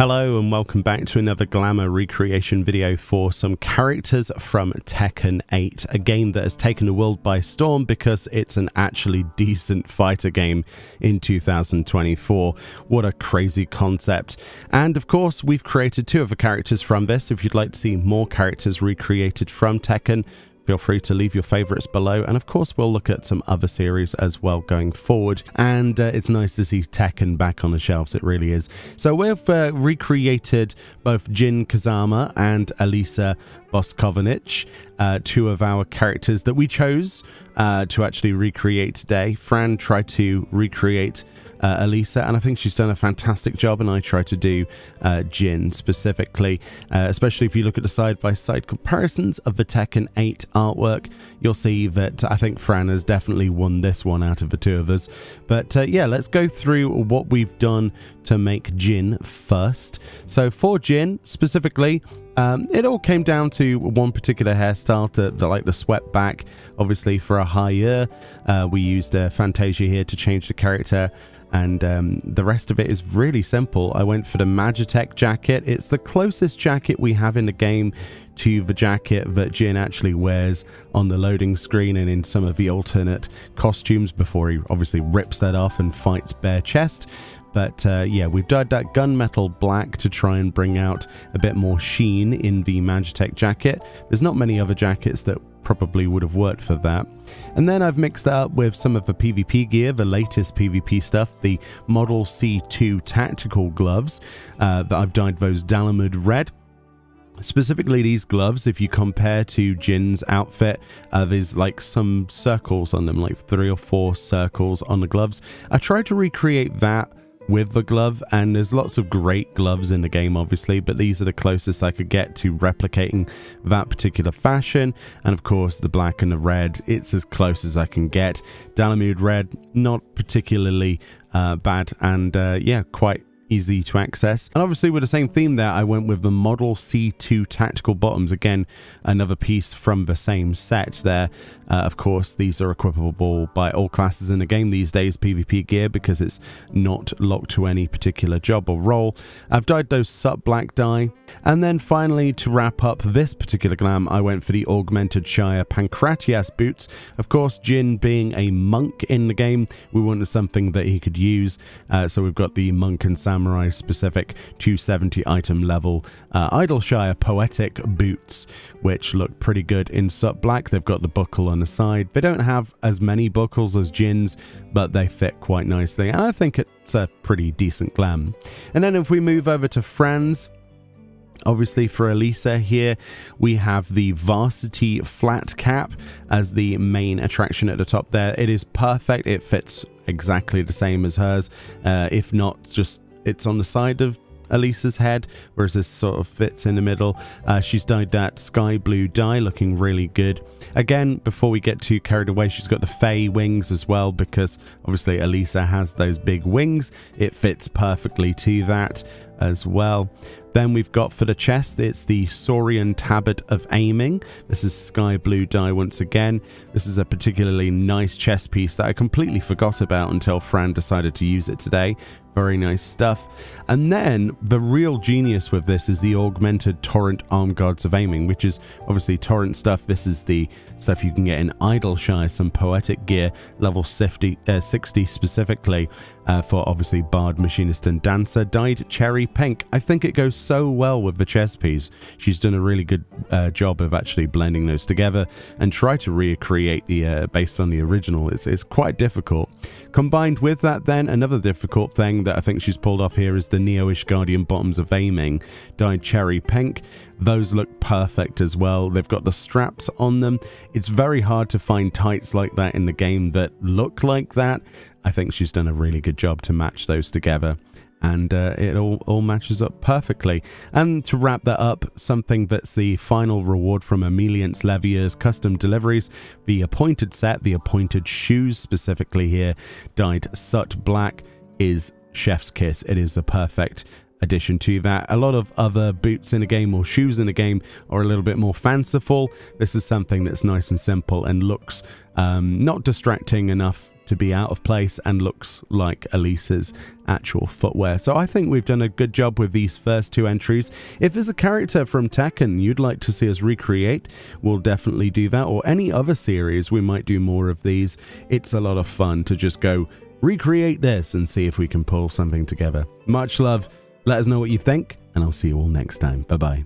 Hello and welcome back to another glamour recreation video for some characters from Tekken 8, a game that has taken the world by storm because it's an actually decent fighter game in 2024. What a crazy concept. And of course, we've created two other characters from this. If you'd like to see more characters recreated from Tekken, feel free to leave your favorites below, and of course we'll look at some other series as well going forward. And it's nice to see Tekken back on the shelves, it really is. So we've recreated both Jin Kazama and Alisa Bosconovitch, two of our characters that we chose to actually recreate today. Fran tried to recreate Alisa, and I think she's done a fantastic job, and I try to do Jin specifically, especially if you look at the side-by-side comparisons of the Tekken 8 artwork. You'll see that I think Fran has definitely won this one out of the two of us. But yeah, let's go through what we've done to make Jin first. So for Jin specifically, it all came down to one particular hairstyle, to like the swept back. Obviously for a higher, we used Fantasia here to change the character, and the rest of it is really simple. I went for the Magitech jacket. It's the closest jacket we have in the game to the jacket that Jin actually wears on the loading screen and in some of the alternate costumes before he obviously rips that off and fights bare chest. But yeah, we've dyed that gunmetal black to try and bring out a bit more sheen in the Magitech jacket. There's not many other jackets that probably would have worked for that. And then I've mixed that up with some of the PvP gear, the latest PvP stuff, the Model C2 tactical gloves that I've dyed those Dalamud red. Specifically these gloves, if you compare to Jin's outfit, there's like some circles on them, like 3 or 4 circles on the gloves. I tried to recreate that with the glove, and there's lots of great gloves in the game obviously, but these are the closest I could get to replicating that particular fashion. And of course the black and the red, it's as close as I can get. Dalamud red, not particularly bad, and yeah, quite easy to access. And obviously with the same theme there, I went with the Model C2 tactical bottoms. Again, another piece from the same set there. Of course, these are equipable by all classes in the game these days, PvP gear, because it's not locked to any particular job or role. I've dyed those sub black dye. And then finally, to wrap up this particular glam, I went for the Augmented Shire Pancratias boots. Of course, Jin being a monk in the game, we wanted something that he could use. So we've got the monk and samurai specific 270 item level Idleshire Poetic boots, which look pretty good in sub black. They've got the buckle on the side. They don't have as many buckles as Jin's, but they fit quite nicely, and I think it's a pretty decent glam. And then if we move over to Fran's, obviously for Alisa here, we have the varsity flat cap as the main attraction at the top there. It is perfect. It fits exactly the same as hers, if not just it's on the side of Alisa's head, whereas this sort of fits in the middle. She's dyed that sky blue dye, looking really good. Again, before we get too carried away, she's got the Fae wings as well, because obviously Alisa has those big wings. It fits perfectly to that as well. Then we've got for the chest, it's the Saurian Tabard of Aiming. This is sky blue dye once again. This is a particularly nice chest piece that I completely forgot about until Fran decided to use it today. Very nice stuff. And then the real genius with this is the Augmented Torrent Arm Gods of Aiming, which is obviously torrent stuff. This is the stuff you can get in Idleshire, some poetic gear, level 60 specifically, for obviously Bard, Machinist and Dancer, dyed cherry pink. I think it goes so well with the chest piece. She's done a really good job of actually blending those together and try to recreate the based on the original. It's quite difficult. Combined with that, then another difficult thing that I think she's pulled off here is the Neo-ish Guardian bottoms of Aiming, dyed cherry pink. Those look perfect as well. They've got the straps on them. It's very hard to find tights like that in the game that look like that. I think she's done a really good job to match those together, and it all matches up perfectly. And to wrap that up, something that's the final reward from Emilience Levier's custom deliveries, the appointed set, the appointed shoes specifically here, dyed Sut black, is chef's kiss. It is a perfect addition to that. A lot of other boots in a game or shoes in a game are a little bit more fanciful. This is something that's nice and simple and looks not distracting enough to be out of place and looks like Alisa's actual footwear. So I think we've done a good job with these first two entries. If there's a character from Tekken you'd like to see us recreate, we'll definitely do that, or any other series we might do more of these. It's a lot of fun to just go recreate this and see if we can pull something together. Much love, let us know what you think, and I'll see you all next time. Bye bye.